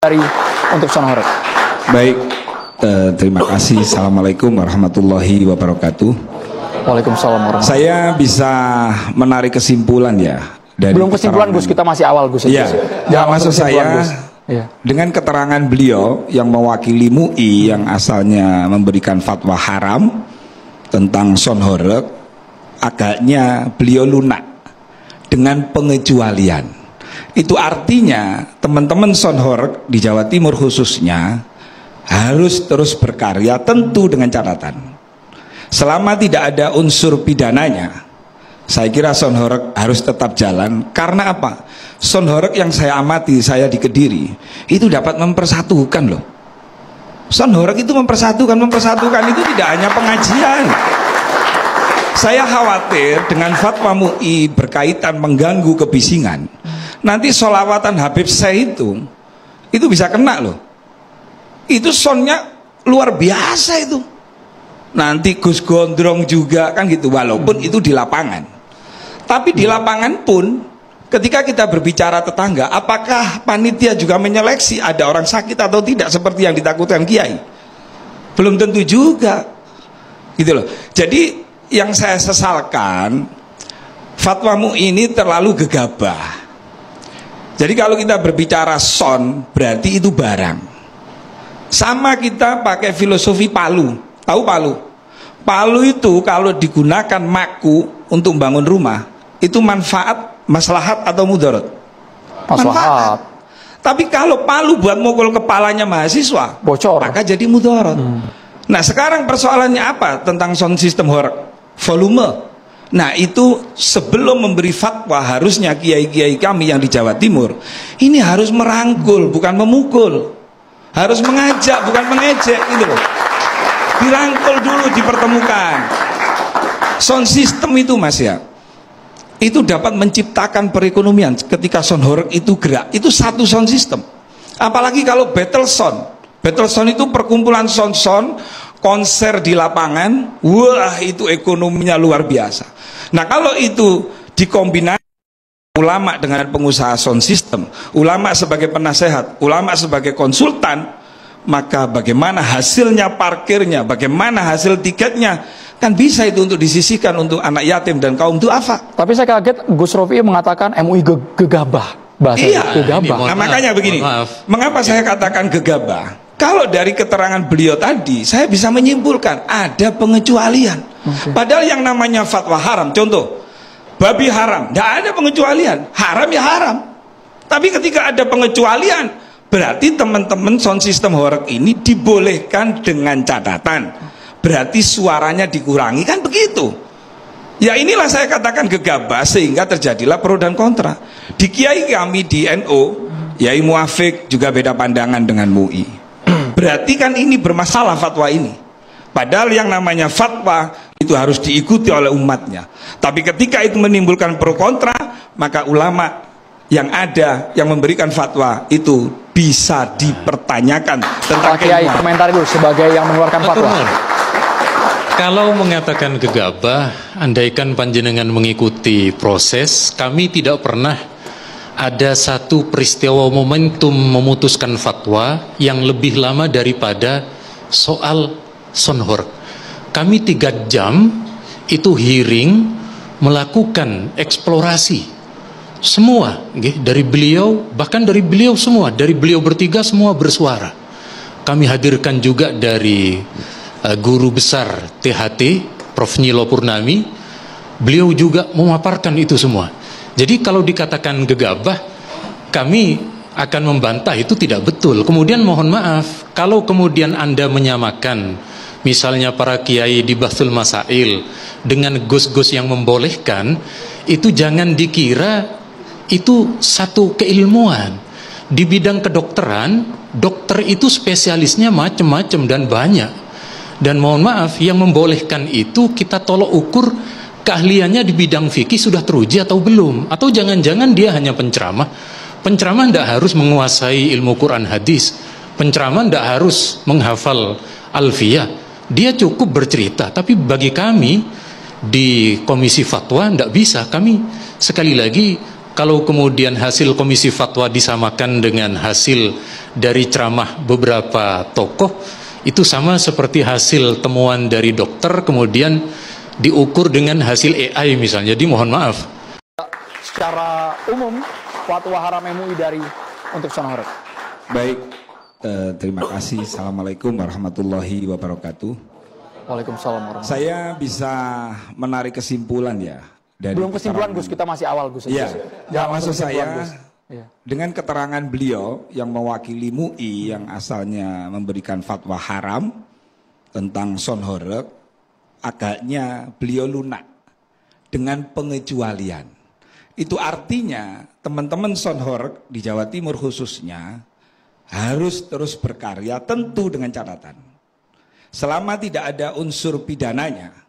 dari untuk Son Horeg. Baik, terima kasih. Assalamualaikum warahmatullahi wabarakatuh. Waalaikumsalam warahmatullahi. Saya bisa menarik kesimpulan ya dari belum kesimpulan Gus, kita masih awal Gus. Iya. Jangan Maksud saya ya. Dengan keterangan beliau yang mewakili MUI yang asalnya memberikan fatwa haram tentang Son Horeg, agaknya beliau lunak dengan pengecualian. Itu artinya teman-teman Son Horeg di Jawa Timur khususnya harus terus berkarya, tentu dengan catatan selama tidak ada unsur pidananya. Saya kira Son Horeg harus tetap jalan. Karena apa? Son Horeg yang saya amati, saya di Kediri, itu dapat mempersatukan loh. Son Horeg itu mempersatukan itu tidak hanya pengajian. Saya khawatir dengan fatwa MUI berkaitan mengganggu kebisingan, nanti sholawatan Habib Syekh itu bisa kena loh. Itu sonnya luar biasa itu. Nanti Gus Gondrong juga kan gitu, walaupun itu di lapangan. Tapi di lapangan pun ketika kita berbicara tetangga, apakah panitia juga menyeleksi ada orang sakit atau tidak seperti yang ditakutkan Kiai? Belum tentu juga. Gitu loh. Jadi yang saya sesalkan, fatwa MUI ini terlalu gegabah. Jadi kalau kita berbicara son, berarti itu barang. Sama kita pakai filosofi palu. Tahu palu? Palu itu kalau digunakan maku untuk bangun rumah, itu manfaat, maslahat atau mudarat? Manfaat. Tapi kalau palu buat mukul kepalanya mahasiswa, bocor, maka jadi mudarat. Nah sekarang persoalannya apa tentang sound system Horeg? Volume. Nah itu sebelum memberi fatwa, harusnya kiai-kiai kami yang di Jawa Timur ini harus merangkul, bukan memukul. Harus mengajak, bukan mengejek gitu loh. Dirangkul dulu, dipertemukan. Sound system itu Mas ya, itu dapat menciptakan perekonomian. Ketika Son Horeg itu gerak, itu satu sound system. Apalagi kalau battle sound. Battle sound itu perkumpulan sound-sound, konser di lapangan, wah itu ekonominya luar biasa. Nah kalau itu dikombinasi ulama dengan pengusaha sound system, ulama sebagai penasehat, ulama sebagai konsultan, maka bagaimana hasilnya parkirnya, bagaimana hasil tiketnya, kan bisa itu untuk disisihkan untuk anak yatim dan kaum duafa. Tapi saya kaget Gus Rofi mengatakan MUI gegabah. Iya, gegabah. Nah, makanya begini, mengapa saya katakan gegabah? Kalau dari keterangan beliau tadi, saya bisa menyimpulkan ada pengecualian. Padahal yang namanya fatwa haram, contoh, babi haram, tidak ada pengecualian, haram ya haram. Tapi ketika ada pengecualian, berarti teman-teman sound system Horeg ini dibolehkan dengan catatan, berarti suaranya dikurangi, kan begitu. Ya inilah saya katakan gegabah, sehingga terjadilah pro dan kontra. Di kiai kami di NU, Yai Muafik juga beda pandangan dengan MUI. Berarti kan ini bermasalah fatwa ini. Padahal yang namanya fatwa itu harus diikuti oleh umatnya. Tapi ketika itu menimbulkan pro kontra, maka ulama yang ada yang memberikan fatwa itu bisa dipertanyakan tentang Kiai komentar dulu sebagai yang mengeluarkan fatwa. Kalau mengatakan gegabah, andaikan panjenengan mengikuti proses, kami tidak pernah ada satu peristiwa momentum memutuskan fatwa yang lebih lama daripada soal Son Horeg. Kami 3 jam itu hearing, melakukan eksplorasi semua, dari beliau, bahkan dari beliau semua, dari beliau bertiga semua bersuara. Kami hadirkan juga dari guru besar THT Prof. Nyilo Purnami, beliau juga memaparkan itu semua. Jadi kalau dikatakan gegabah, kami akan membantah itu tidak betul. Kemudian mohon maaf, kalau kemudian Anda menyamakan misalnya para kiai di Bahthul Masail dengan gus-gus yang membolehkan, itu jangan dikira itu satu keilmuan. Di bidang kedokteran, dokter itu spesialisnya macam-macam dan banyak. Dan mohon maaf, yang membolehkan itu kita tolok ukur keahliannya di bidang fikih sudah teruji atau belum. Atau jangan-jangan dia hanya penceramah. Penceramah tidak harus menguasai ilmu Quran hadis. Penceramah tidak harus menghafal alfiyah. Dia cukup bercerita. Tapi bagi kami di Komisi Fatwa tidak bisa. Kami sekali lagi kalau kemudian hasil komisi fatwa disamakan dengan hasil dari ceramah beberapa tokoh, itu sama seperti hasil temuan dari dokter kemudian diukur dengan hasil AI misalnya. Jadi mohon maaf. Secara umum, fatwa haram MUI untuk Son Horeg. Baik, terima kasih. Assalamualaikum warahmatullahi wabarakatuh. Waalaikumsalam warahmatullahi. Saya bisa menarik kesimpulan ya. Dari Belum kesimpulan Gus, kita masih awal Gus. Iya, maksud saya Gus. Ya. dengan keterangan beliau yang mewakili MUI yang asalnya memberikan fatwa haram tentang Son Horeg, agaknya beliau lunak dengan pengecualian. Itu artinya teman-teman Son Horeg di Jawa Timur khususnya harus terus berkarya, tentu dengan catatan selama tidak ada unsur pidananya.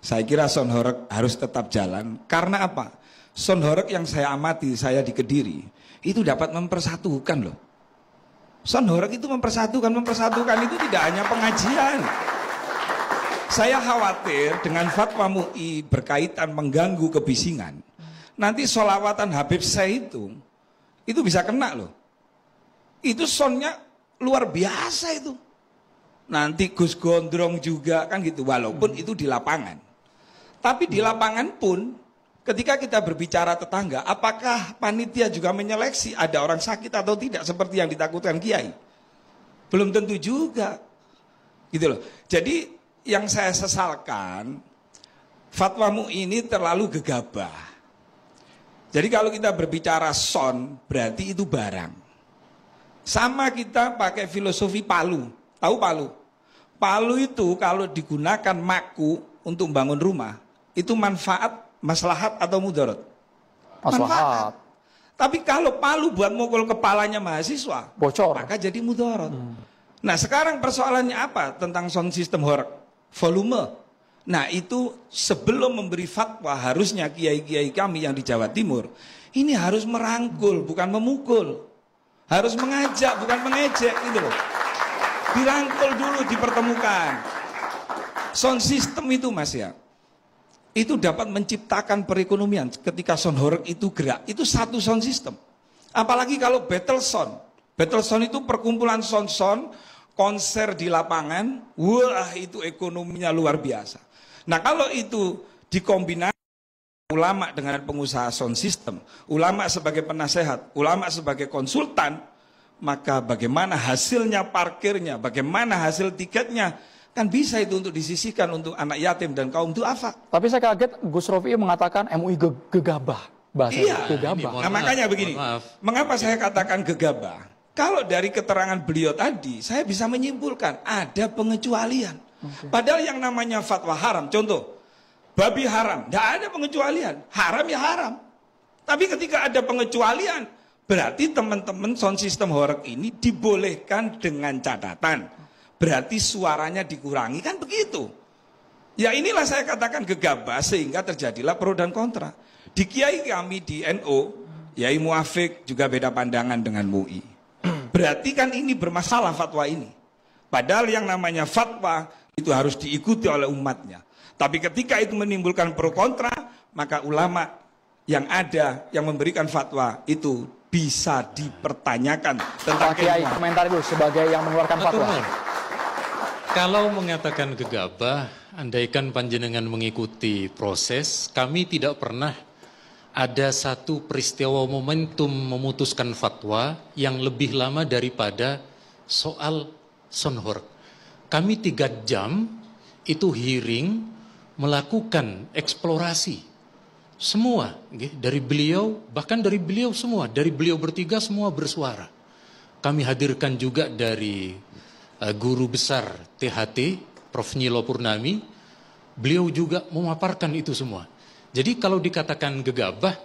Saya kira Son Horeg harus tetap jalan. Karena apa? Son Horeg yang saya amati, saya di Kediri, itu dapat mempersatukan loh. Son Horeg itu mempersatukan itu tidak hanya pengajian. Saya khawatir dengan fatwa MUI berkaitan mengganggu kebisingan. Nanti sholawatan Habib saya itu bisa kena loh. Itu sonnya luar biasa itu. Nanti Gus Gondrong juga kan gitu, walaupun itu di lapangan. Tapi di lapangan pun ketika kita berbicara tetangga, apakah panitia juga menyeleksi ada orang sakit atau tidak seperti yang ditakutkan Kiai? Belum tentu juga. Gitu loh. Jadi yang saya sesalkan, fatwa MUI ini terlalu gegabah. Jadi kalau kita berbicara son, berarti itu barang. Sama kita pakai filosofi palu. Tahu palu? Palu itu kalau digunakan maku untuk membangun rumah, itu manfaat, maslahat atau mudarat? Maslahat. Tapi kalau palu buat mukul kepalanya mahasiswa, bocor, maka jadi mudarat. Nah sekarang persoalannya apa tentang sound system Horeg? Volume. Nah itu sebelum memberi fatwa harusnya kiai-kiai kami yang di Jawa Timur ini harus merangkul bukan memukul. Harus mengajak bukan mengejek gitu loh. Dirangkul dulu, dipertemukan. Sound system itu Mas ya, itu dapat menciptakan perekonomian ketika Son Horeg itu gerak. Itu satu sound system. Apalagi kalau battle sound. Battle sound itu perkumpulan sound-sound, konser di lapangan, wah itu ekonominya luar biasa. Nah kalau itu dikombinasi ulama dengan pengusaha sound system, ulama sebagai penasehat, ulama sebagai konsultan, maka bagaimana hasilnya parkirnya, bagaimana hasil tiketnya, kan bisa itu untuk disisihkan untuk anak yatim dan kaum duafa. Tapi saya kaget Gus Rofi mengatakan MUI gegabah. Bahasa gegabah. Nah makanya begini, mengapa saya katakan gegabah? Kalau dari keterangan beliau tadi, saya bisa menyimpulkan ada pengecualian. Padahal yang namanya fatwa haram, contoh, babi haram, tidak ada pengecualian, haram ya haram. Tapi ketika ada pengecualian, berarti teman-teman sound system Horeg ini dibolehkan dengan catatan. Berarti suaranya dikurangi, kan begitu. Ya inilah saya katakan gegabah sehingga terjadilah pro dan kontra. Di kiai kami di NU, Yai Muafik juga beda pandangan dengan MUI. Berarti kan ini bermasalah fatwa ini. Padahal yang namanya fatwa itu harus diikuti oleh umatnya. Tapi ketika itu menimbulkan pro kontra, maka ulama yang ada yang memberikan fatwa itu bisa dipertanyakan tentang Kiai komentar dulu sebagai yang mengeluarkan fatwa. Kalau mengatakan gegabah, andaikan panjenengan mengikuti proses, kami tidak pernah ada satu peristiwa momentum memutuskan fatwa yang lebih lama daripada soal Son Horeg. Kami 3 jam itu hearing, melakukan eksplorasi. Semua, dari beliau, bahkan dari beliau semua, dari beliau bertiga semua bersuara. Kami hadirkan juga dari guru besar THT, Prof. Nyilo Purnami, beliau juga memaparkan itu semua. Jadi kalau dikatakan gegabah,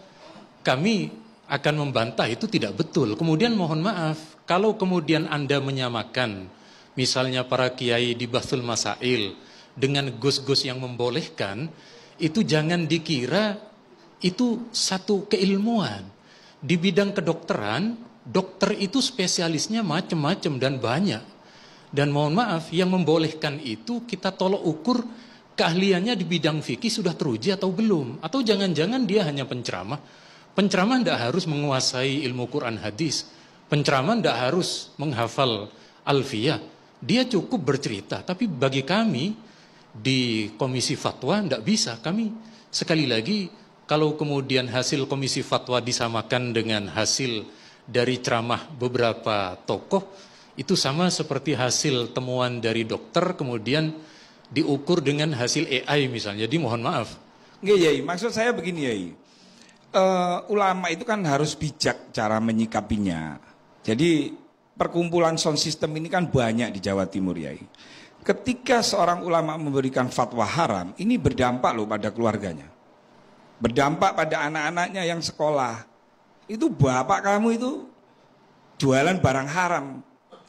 kami akan membantah itu tidak betul. Kemudian mohon maaf, kalau kemudian Anda menyamakan, misalnya para kiai di Bahthul Masail, dengan gus-gus yang membolehkan, itu jangan dikira itu satu keilmuan. Di bidang kedokteran, dokter itu spesialisnya macam-macam dan banyak. Dan mohon maaf, yang membolehkan itu kita tolok ukur keahliannya di bidang fikih sudah teruji atau belum. Atau jangan-jangan dia hanya penceramah, Penceramah tidak harus menguasai ilmu Quran hadis. Penceramah tidak harus menghafal alfiyah. Dia cukup bercerita. Tapi bagi kami di Komisi Fatwa tidak bisa. Kami sekali lagi, kalau kemudian hasil Komisi Fatwa disamakan dengan hasil dari ceramah beberapa tokoh, itu sama seperti hasil temuan dari dokter kemudian diukur dengan hasil AI misalnya. Jadi mohon maaf. Nggih, Yai, maksud saya begini, Yai. Ulama itu kan harus bijak cara menyikapinya. Jadi perkumpulan sound system ini kan banyak di Jawa Timur, Yai. Ketika seorang ulama memberikan fatwa haram, ini berdampak loh pada keluarganya. Berdampak pada anak-anaknya yang sekolah. Itu bapak kamu itu jualan barang haram.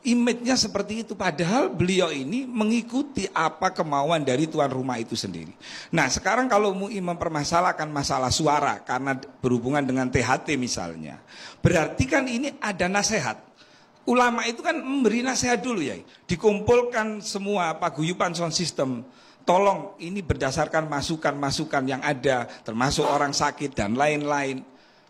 Image-nya seperti itu. Padahal beliau ini mengikuti apa kemauan dari tuan rumah itu sendiri. Nah sekarang kalau MUI mempermasalahkan masalah suara karena berhubungan dengan THT misalnya, berarti kan ini ada nasihat. Ulama itu kan memberi nasihat dulu, ya. Dikumpulkan semua paguyuban sound system. Tolong ini berdasarkan masukan-masukan yang ada, termasuk orang sakit dan lain-lain.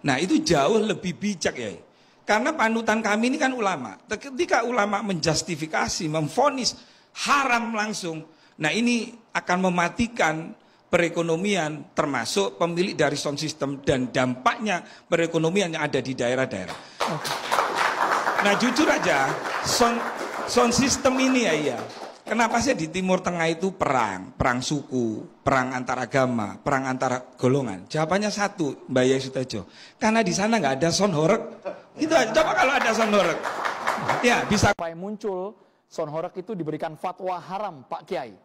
Nah itu jauh lebih bijak, ya. Karena panutan kami ini kan ulama. Ketika ulama menjustifikasi, memvonis haram langsung, nah ini akan mematikan perekonomian termasuk pemilik dari sound system dan dampaknya perekonomian yang ada di daerah-daerah. Nah jujur aja, sound system ini ya, kenapa sih di Timur Tengah itu perang suku, perang antar agama, perang antar golongan? Jawabannya satu, Mbak Yai Sutejo, karena di sana nggak ada sound horeg. Itu aja. Coba kalau ada sound horeg, ya bisa. Supaya muncul sound horeg itu diberikan fatwa haram, Pak Kiai.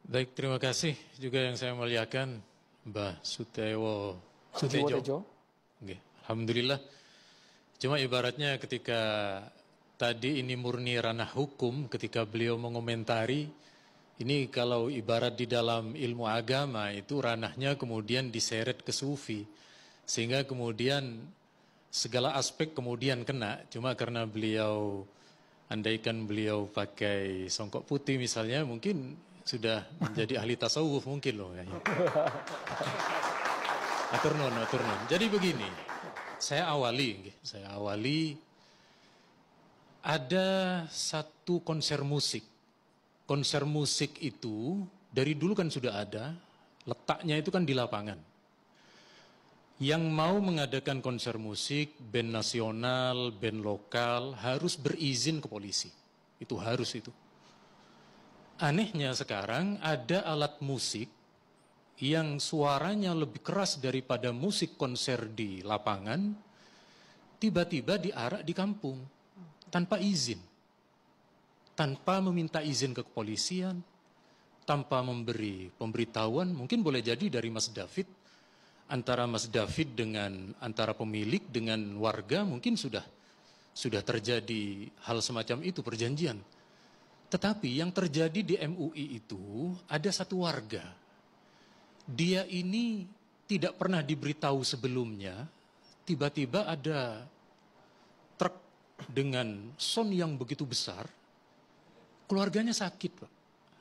Baik, terima kasih juga yang saya muliakan Mbah Sutejo. Oke, alhamdulillah. Cuma ibaratnya ketika tadi ini murni ranah hukum, ketika beliau mengomentari, ini kalau ibarat di dalam ilmu agama itu ranahnya kemudian diseret ke sufi. Sehingga kemudian segala aspek kemudian kena. Cuma karena beliau, andaikan beliau pakai songkok putih misalnya, mungkin sudah menjadi ahli tasawuf mungkin loh. Atur nun. Jadi begini, saya awali ada satu konser musik. Konser musik itu dari dulu kan sudah ada, letaknya itu kan di lapangan. Yang mau mengadakan konser musik, band nasional, band lokal, harus berizin ke polisi. Itu harus itu. Anehnya sekarang ada alat musik yang suaranya lebih keras daripada musik konser di lapangan, tiba-tiba diarak di kampung. Tanpa izin, tanpa meminta izin ke kepolisian, tanpa memberi pemberitahuan, mungkin boleh jadi dari Mas David, antara Mas David dengan antara pemilik dengan warga mungkin sudah terjadi hal semacam itu, perjanjian. Tetapi yang terjadi di MUI itu ada satu warga, dia ini tidak pernah diberitahu sebelumnya, tiba-tiba ada truk dengan sound yang begitu besar, keluarganya sakit, Pak.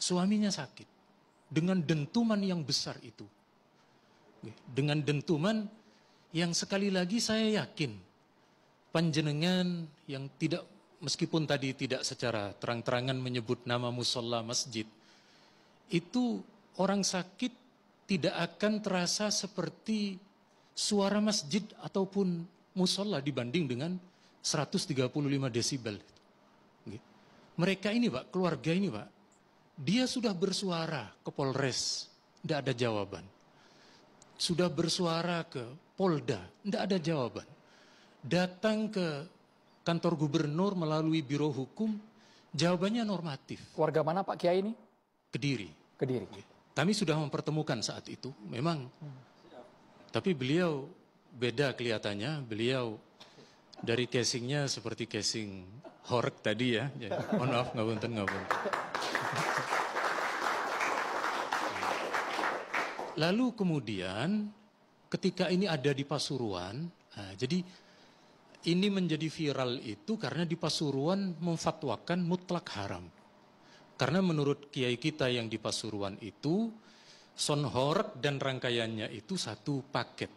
Suaminya sakit. Dengan dentuman yang besar itu. Dengan dentuman yang sekali lagi saya yakin, panjenengan yang tidak, meskipun tadi tidak secara terang-terangan menyebut nama musola masjid, itu orang sakit tidak akan terasa seperti suara masjid ataupun musola dibanding dengan 135 desibel. Mereka ini Pak, keluarga ini Pak, dia sudah bersuara ke Polres, tidak ada jawaban. Sudah bersuara ke Polda, tidak ada jawaban. Datang ke kantor gubernur melalui biro hukum, jawabannya normatif. Warga mana Pak Kiai ini? Kediri. Kediri. Kami sudah mempertemukan saat itu, memang. Tapi beliau beda kelihatannya, beliau dari casingnya seperti casing horeg tadi ya. Mohon maaf, ngapunten. Lalu kemudian ketika ini ada di Pasuruan, jadi ini menjadi viral itu karena di Pasuruan memfatwakan mutlak haram. Karena menurut kiai kita yang di Pasuruan itu, sound horeg dan rangkaiannya itu satu paket.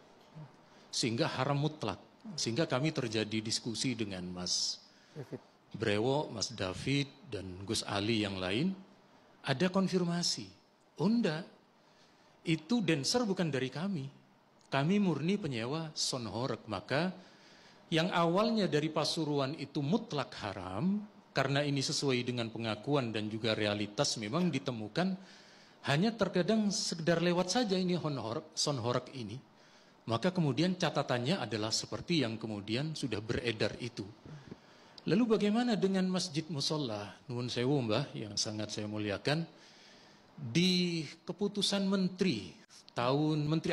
sehingga haram mutlak. Sehingga kami terjadi diskusi dengan Mas David. Brewo, Mas David, dan Gus Ali yang lain. Ada konfirmasi. Oh enggak, itu dancer bukan dari kami. Kami murni penyewa sonhorek. Maka yang awalnya dari Pasuruan itu mutlak haram, karena ini sesuai dengan pengakuan dan juga realitas memang ditemukan hanya terkadang sekedar lewat saja ini sonhorek ini. Maka kemudian catatannya adalah seperti yang kemudian sudah beredar itu. Lalu bagaimana dengan Masjid Musola Nuwun Sewu Mbah yang sangat saya muliakan, di keputusan Menteri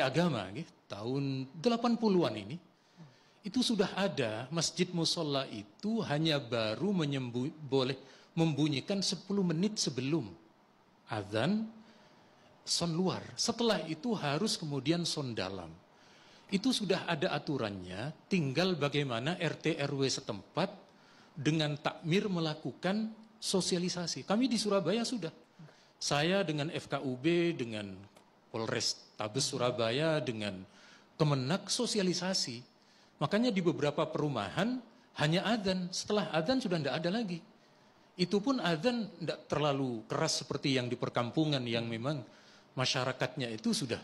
Agama tahun 80-an ini, itu sudah ada Masjid Musola itu hanya baru boleh membunyikan 10 menit sebelum azan son luar. Setelah itu harus kemudian son dalam. Itu sudah ada aturannya, tinggal bagaimana RT RW setempat dengan takmir melakukan sosialisasi. Kami di Surabaya sudah. Saya dengan FKUB, dengan Polres Tabes Surabaya, dengan Kemenak sosialisasi. Makanya di beberapa perumahan hanya adzan, setelah adzan sudah tidak ada lagi. Itu pun adzan tidak terlalu keras seperti yang di perkampungan yang memang masyarakatnya itu sudah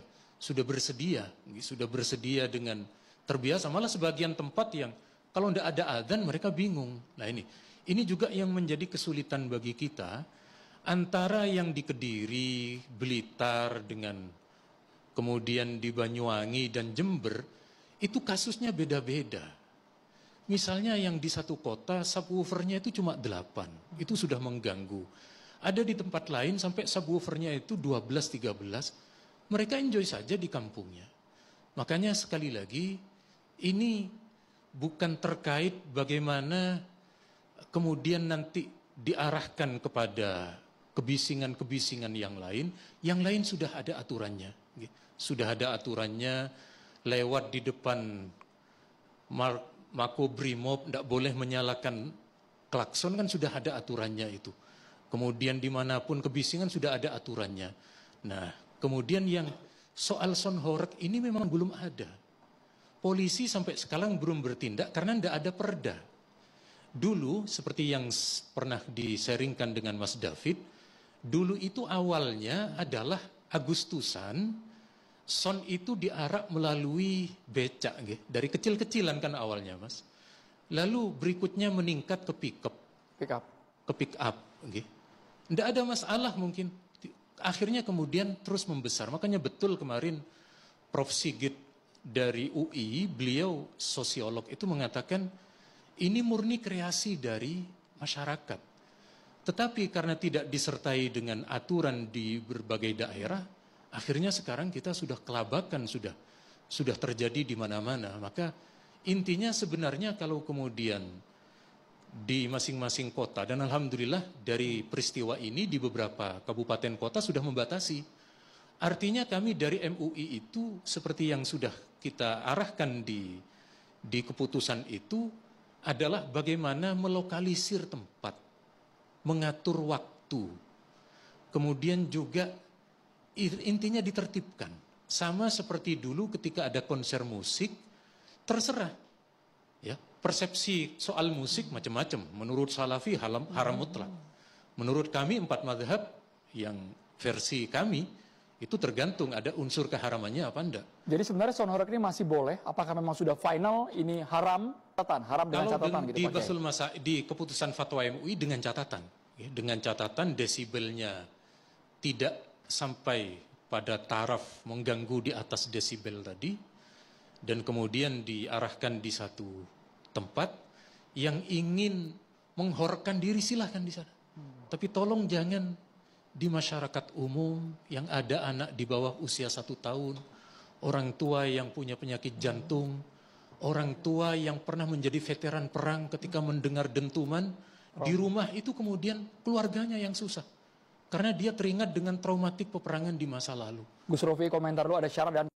bersedia dengan terbiasa. Malah sebagian tempat yang kalau tidak ada adzan mereka bingung. Nah ini juga yang menjadi kesulitan bagi kita, antara yang di Kediri, Blitar, dengan kemudian di Banyuwangi dan Jember, itu kasusnya beda-beda. Misalnya yang di satu kota subwoofernya itu cuma 8, itu sudah mengganggu. Ada di tempat lain sampai subwoofernya itu 12-13, mereka enjoy saja di kampungnya. Makanya sekali lagi, ini bukan terkait bagaimana kemudian nanti diarahkan kepada kebisingan-kebisingan yang lain sudah ada aturannya. Sudah ada aturannya, lewat di depan Makobrimob tidak boleh menyalakan klakson, kan sudah ada aturannya itu. Kemudian dimanapun kebisingan sudah ada aturannya. Nah, kemudian yang soal sonhorek ini memang belum ada. Polisi sampai sekarang belum bertindak karena tidak ada perda. Dulu seperti yang pernah diseringkan dengan Mas David, dulu itu awalnya adalah Agustusan, son itu diarak melalui becak, dari kecil-kecilan kan awalnya Mas. Lalu berikutnya meningkat ke pick up. Tidak ada masalah mungkin. Akhirnya kemudian terus membesar. Makanya betul kemarin Prof. Sigit dari UI, beliau sosiolog itu mengatakan ini murni kreasi dari masyarakat. Tetapi karena tidak disertai dengan aturan di berbagai daerah, akhirnya sekarang kita sudah kelabakan, sudah terjadi di mana-mana. Maka intinya sebenarnya kalau kemudian di masing-masing kota, dan alhamdulillah dari peristiwa ini di beberapa kabupaten kota sudah membatasi. Artinya kami dari MUI itu seperti yang sudah kita arahkan di keputusan itu adalah bagaimana melokalisir tempat, mengatur waktu, kemudian juga intinya ditertibkan. Sama seperti dulu ketika ada konser musik, terserah. Ya, persepsi soal musik macam-macam. Menurut Salafi haram mutlak. Menurut kami 4 mazhab yang versi kami itu tergantung ada unsur keharamannya apa enggak. Jadi sebenarnya sonhorek ini masih boleh? Apakah memang sudah final ini haram dengan catatan gitu Pak? Di keputusan fatwa MUI dengan catatan, ya, dengan catatan desibelnya tidak sampai pada taraf mengganggu di atas desibel tadi. Dan kemudian diarahkan di satu tempat yang ingin menghorkan diri silahkan di sana. Tapi tolong jangan di masyarakat umum yang ada anak di bawah usia 1 tahun, orang tua yang punya penyakit jantung, orang tua yang pernah menjadi veteran perang ketika mendengar dentuman, di rumah itu kemudian keluarganya yang susah. Karena dia teringat dengan traumatik peperangan di masa lalu. Gus Rofi, komentar lu ada syarat dan